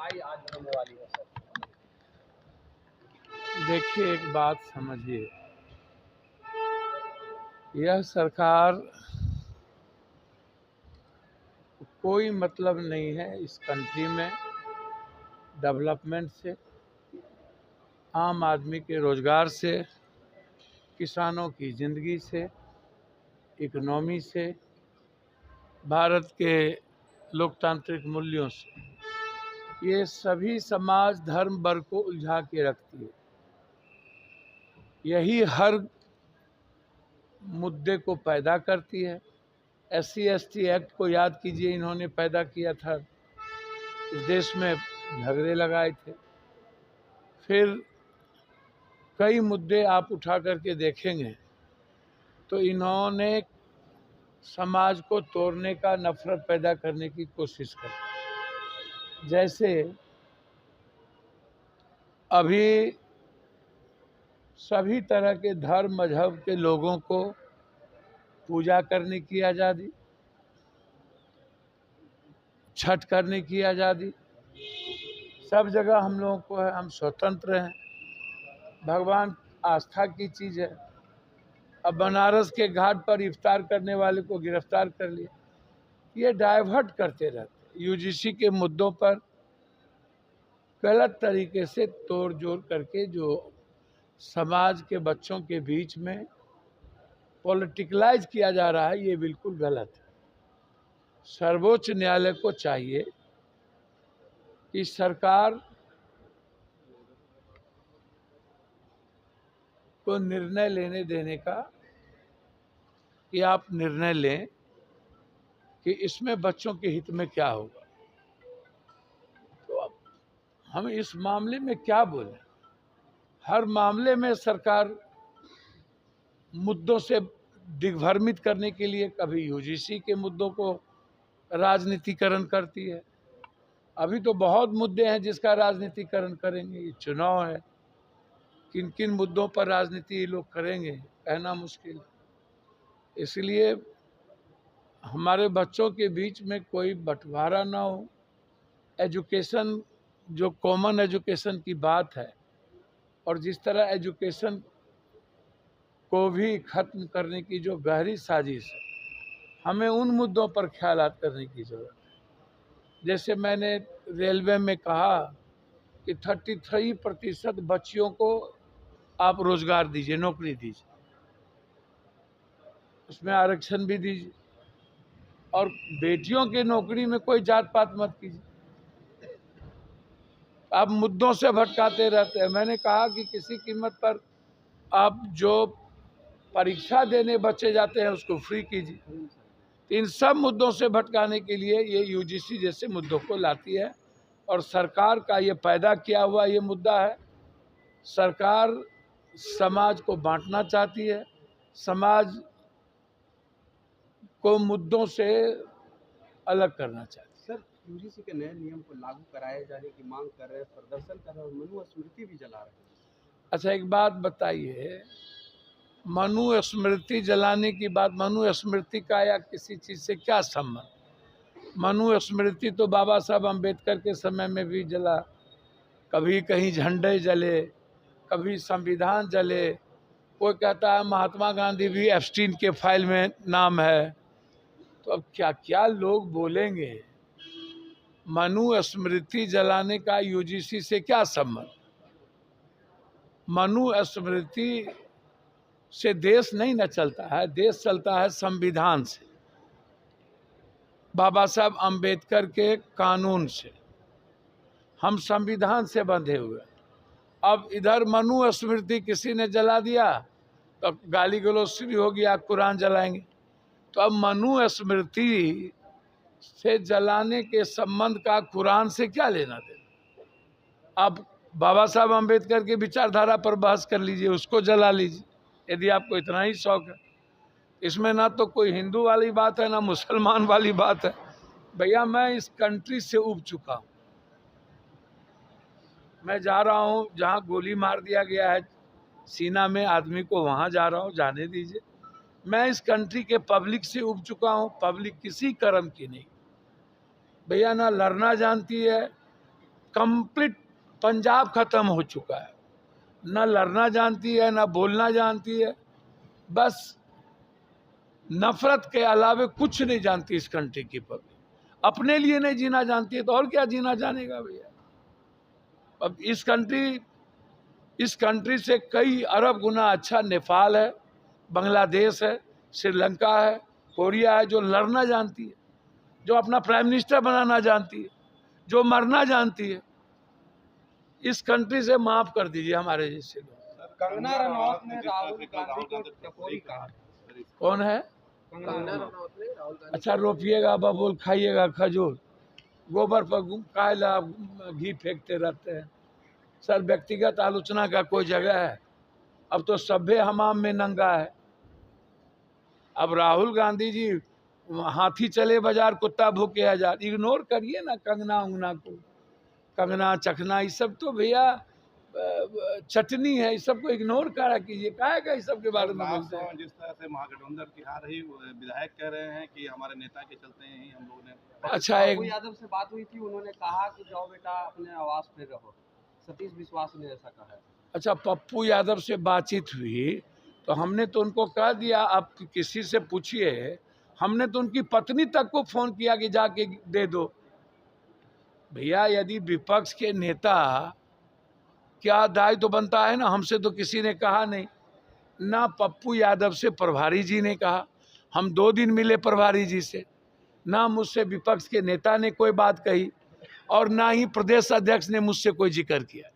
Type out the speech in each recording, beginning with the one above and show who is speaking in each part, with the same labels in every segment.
Speaker 1: सुनवाई आज होने वाली है सर।
Speaker 2: देखिए, एक बात समझिए, यह सरकार कोई मतलब नहीं है इस कंट्री में डेवलपमेंट से, आम आदमी के रोजगार से, किसानों की ज़िंदगी से, इकोनॉमी से, भारत के लोकतांत्रिक मूल्यों से। ये सभी समाज धर्म वर्ग को उलझा के रखती है। यही हर मुद्दे को पैदा करती है। SC/ST एक्ट को याद कीजिए, इन्होंने पैदा किया था, इस देश में झगड़े लगाए थे। फिर कई मुद्दे आप उठा करके देखेंगे तो इन्होंने समाज को तोड़ने का, नफरत पैदा करने की कोशिश की। जैसे अभी सभी तरह के धर्म मजहब के लोगों को पूजा करने की आज़ादी, छठ करने की आज़ादी, सब जगह हम लोगों को है, हम स्वतंत्र हैं। भगवान आस्था की चीज़ है। अब बनारस के घाट पर इफ्तार करने वाले को गिरफ्तार कर लिया। ये डाइवर्ट करते रहते, UGC के मुद्दों पर गलत तरीके से तोड़ जोड़ करके जो समाज के बच्चों के बीच में पॉलिटिकलाइज किया जा रहा है, ये बिल्कुल गलत है। सर्वोच्च न्यायालय को चाहिए कि सरकार को निर्णय लेने देने का, कि आप निर्णय लें कि इसमें बच्चों के हित में क्या होगा। तो अब हम इस मामले में क्या बोलें? हर मामले में सरकार मुद्दों से दिग्भ्रमित करने के लिए कभी UGC के मुद्दों को राजनीतिकरण करती है। अभी तो बहुत मुद्दे हैं जिसका राजनीतिकरण करेंगे। ये चुनाव है, किन किन मुद्दों पर राजनीति ये लोग करेंगे कहना मुश्किल है। इसलिए हमारे बच्चों के बीच में कोई बंटवारा ना हो। एजुकेशन, जो कॉमन एजुकेशन की बात है, और जिस तरह एजुकेशन को भी खत्म करने की जो गहरी साजिश है, हमें उन मुद्दों पर ख्यालात करने की ज़रूरत है। जैसे मैंने रेलवे में कहा कि 33% बच्चियों को आप रोजगार दीजिए, नौकरी दीजिए, उसमें आरक्षण भी दीजिए, और बेटियों की नौकरी में कोई जात पात मत कीजिए। आप मुद्दों से भटकाते रहते हैं। मैंने कहा कि किसी कीमत पर आप जो परीक्षा देने बच्चे जाते हैं उसको फ्री कीजिए। इन सब मुद्दों से भटकाने के लिए ये UGC जैसे मुद्दों को लाती है, और सरकार का ये पैदा किया हुआ ये मुद्दा है। सरकार समाज को बांटना चाहती है, समाज को मुद्दों से अलग करना चाहती है।
Speaker 1: सर, UGC के नए नियम को लागू कराए जाने की मांग कर रहे हैं, प्रदर्शन कर रहे हैं और मनुस्मृति भी जला रहे हैं।
Speaker 2: अच्छा, एक बात बताइए, मनुस्मृति जलाने की बात, मनुस्मृति का या किसी चीज़ से क्या संबंध? मनुस्मृति तो बाबा साहब अम्बेडकर के समय में भी जला, कभी कहीं झंडे जले, कभी संविधान जले। कोई कहता है महात्मा गांधी भी एप्स्टीन के फाइल में नाम है। तो अब क्या क्या लोग बोलेंगे। मनुस्मृति जलाने का UGC से क्या संबंध? मनुस्मृति से देश नहीं न चलता है, देश चलता है संविधान से, बाबा साहब अम्बेडकर के कानून से। हम संविधान से बंधे हुए। अब इधर मनुस्मृति किसी ने जला दिया तो गाली गलौज शुरू हो गया, कुरान जलाएंगे। तो अब मनुस्मृति से जलाने के संबंध का कुरान से क्या लेना देना? आप बाबा साहब अम्बेडकर की विचारधारा पर बहस कर लीजिए, उसको जला लीजिए, यदि आपको इतना ही शौक है। इसमें ना तो कोई हिंदू वाली बात है, ना मुसलमान वाली बात है। भैया, मैं इस कंट्री से उब चुका हूँ। मैं जा रहा हूँ जहाँ गोली मार दिया गया है सीना में आदमी को, वहाँ जा रहा हूँ, जाने दीजिए। मैं इस कंट्री के पब्लिक से उब चुका हूँ। पब्लिक किसी कर्म की नहीं भैया, ना लड़ना जानती है, कंप्लीट पंजाब खत्म हो चुका है, ना लड़ना जानती है ना बोलना जानती है, बस नफरत के अलावे कुछ नहीं जानती इस कंट्री की पब्लिक। अपने लिए नहीं जीना जानती है तो और क्या जीना जानेगा भैया। अब इस कंट्री से कई अरब गुना अच्छा नेपाल है, बांग्लादेश है, श्रीलंका है, कोरिया है, जो लड़ना जानती है, जो अपना प्राइम मिनिस्टर बनाना जानती है, जो मरना जानती है। इस कंट्री से माफ कर दीजिए हमारे जैसे लोग।
Speaker 1: कंगना रनौत ने राहुल गांधी को टपोरी कहा।
Speaker 2: कौन है?
Speaker 1: कंगना रनौत ने राहुल गांधी।
Speaker 2: अच्छा, रोपिएगा बबूल, खाइएगा खजूर, गोबर पर कायला घी फेंकते रहते हैं। सर, व्यक्तिगत आलोचना का कोई जगह है? अब तो सभ्य हमाम में नंगा है। अब राहुल गांधी जी हाथी चले बाजार कुत्ता भूखे हजार, इग्नोर करिए ना कंगना उंगना को। कंगना चखना ये सब तो भैया चटनी है, इस सबको इग्नोर करा कीजिए। क्या है इस सब के बारे में बोलते हैं?
Speaker 3: जिस तरह से महागठबंधन की हार रही, विधायक कह रहे हैं कि हमारे नेता के चलते ही हम लोगों ने।
Speaker 2: अच्छा,
Speaker 1: पप्पू यादव से बात हुई थी, उन्होंने कहा कि जाओ बेटा अपने आवास पे रहो। सतीश विश्वास ने ऐसा कहा है। अच्छा,
Speaker 2: पप्पू यादव से बातचीत हुई तो हमने तो उनको कह दिया आप किसी से पूछिए। हमने तो उनकी पत्नी तक को फोन किया कि जाके दे दो। भैया, यदि विपक्ष के नेता, क्या दायित्व तो बनता है ना, हमसे तो किसी ने कहा नहीं, ना पप्पू यादव से प्रभारी जी ने कहा। हम 2 दिन मिले प्रभारी जी से, ना मुझसे विपक्ष के नेता ने कोई बात कही और ना ही प्रदेश अध्यक्ष ने मुझसे कोई जिक्र किया।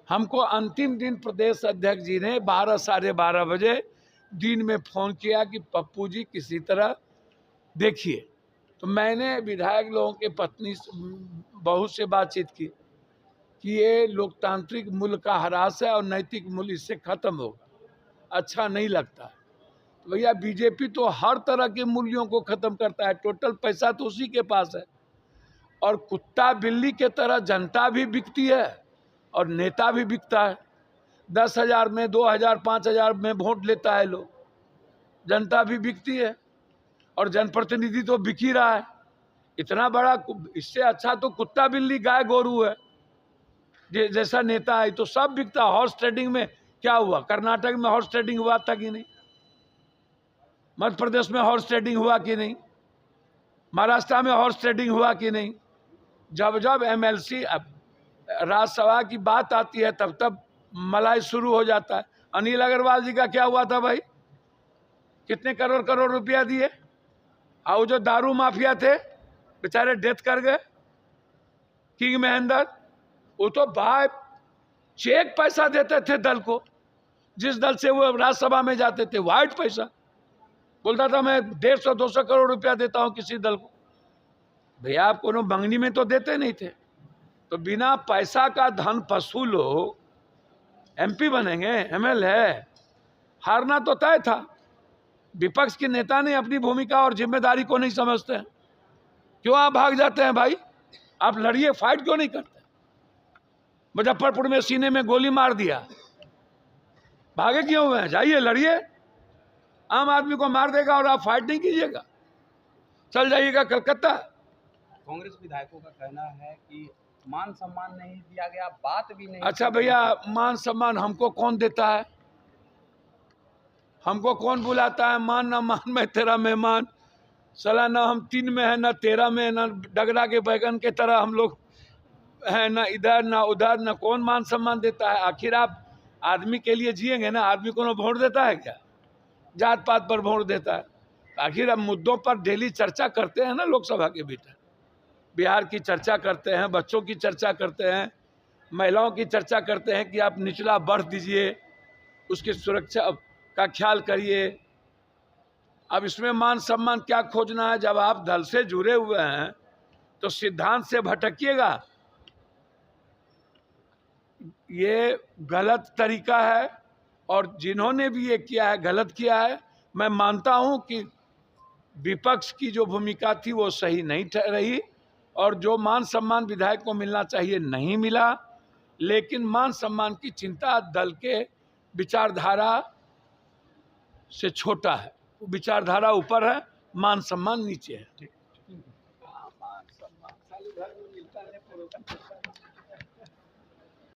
Speaker 2: हमको अंतिम दिन प्रदेश अध्यक्ष जी ने 12 साढ़े 12 बजे दिन में फोन किया कि पप्पू जी किसी तरह देखिए। तो मैंने विधायक लोगों के पत्नी बहू से बातचीत की कि ये लोकतांत्रिक मूल्य का ह्रास है और नैतिक मूल्य इससे खत्म होगा, अच्छा नहीं लगता है। तो भैया, बीजेपी तो हर तरह के मूल्यों को खत्म करता है, टोटल पैसा तो उसी के पास है। और कुत्ता बिल्ली के तरह जनता भी बिकती है और नेता भी बिकता है। 10,000 में 2,000 5,000 में वोट लेता है लोग, जनता भी बिकती है और जनप्रतिनिधि तो बिक ही रहा है। इतना बड़ा, इससे अच्छा तो कुत्ता बिल्ली गाय गोरू है जैसा नेता है, तो सब बिकता। हॉर्स ट्रेडिंग में क्या हुआ? कर्नाटक में हॉर्स ट्रेडिंग हुआ था कि नहीं? मध्य प्रदेश में हॉर्स ट्रेडिंग हुआ कि नहीं? महाराष्ट्र में हॉर्स ट्रेडिंग हुआ कि नहीं? जब जब एमएलसी राज्यसभा की बात आती है तब तब मलाई शुरू हो जाता है। अनिल अग्रवाल जी का क्या हुआ था भाई? कितने करोड़ करोड़ रुपया दिए? और जो दारू माफिया थे बेचारे डेथ कर गए। किंग महेंद्र, वो तो भाई चेक पैसा देते थे दल को, जिस दल से वो राज्यसभा में जाते थे, वाइट पैसा। बोलता था मैं 150-200 करोड़ रुपया देता हूं किसी दल को। भैया, आप कोनो मंगनी में तो देते नहीं थे। तो बिना पैसा का धन पशु लोग एमपी बनेंगे, एमएलए? हारना तो तय था। विपक्ष के नेता ने अपनी भूमिका और जिम्मेदारी को नहीं समझते हैं। क्यों आप भाग जाते हैं भाई? आप लड़िए, फाइट क्यों नहीं करते? मुजफ्फरपुर में सीने में गोली मार दिया, भागे क्यों हुए हैं? जाइए लड़िए। आम आदमी को मार देगा और आप फाइट नहीं कीजिएगा, चल जाइएगा कलकत्ता।
Speaker 1: कांग्रेस विधायकों का कहना है कि मान सम्मान नहीं दिया गया, बात भी नहीं।
Speaker 2: अच्छा भैया, मान सम्मान हमको कौन देता है? हमको कौन बुलाता है? मान ना मान, मैं तेरा मेहमान। सला ना हम 3 में है ना 13 में, ना डगरा के बैगन के तरह हम लोग है, ना इधर ना उधर। ना कौन मान सम्मान देता है? आखिर आप आदमी के लिए जिएंगे ना। आदमी को वोट देता है क्या? जात पात पर वोट देता है? आखिर हम मुद्दों पर डेली चर्चा करते हैं ना लोकसभा के भीतर। बिहार की चर्चा करते हैं, बच्चों की चर्चा करते हैं, महिलाओं की चर्चा करते हैं कि आप निचला वर्ग दीजिए, उसकी सुरक्षा का ख्याल करिए। अब इसमें मान सम्मान क्या खोजना है? जब आप दल से जुड़े हुए हैं तो सिद्धांत से भटकिएगा। ये गलत तरीका है और जिन्होंने भी ये किया है गलत किया है। मैं मानता हूं कि विपक्ष की जो भूमिका थी वो सही नहीं रही और जो मान सम्मान विधायक को मिलना चाहिए नहीं मिला। लेकिन मान सम्मान की चिंता दल के विचारधारा से छोटा है। विचारधारा ऊपर है, मान सम्मान नीचे है। मान सम्मान साले घर में मिलता है।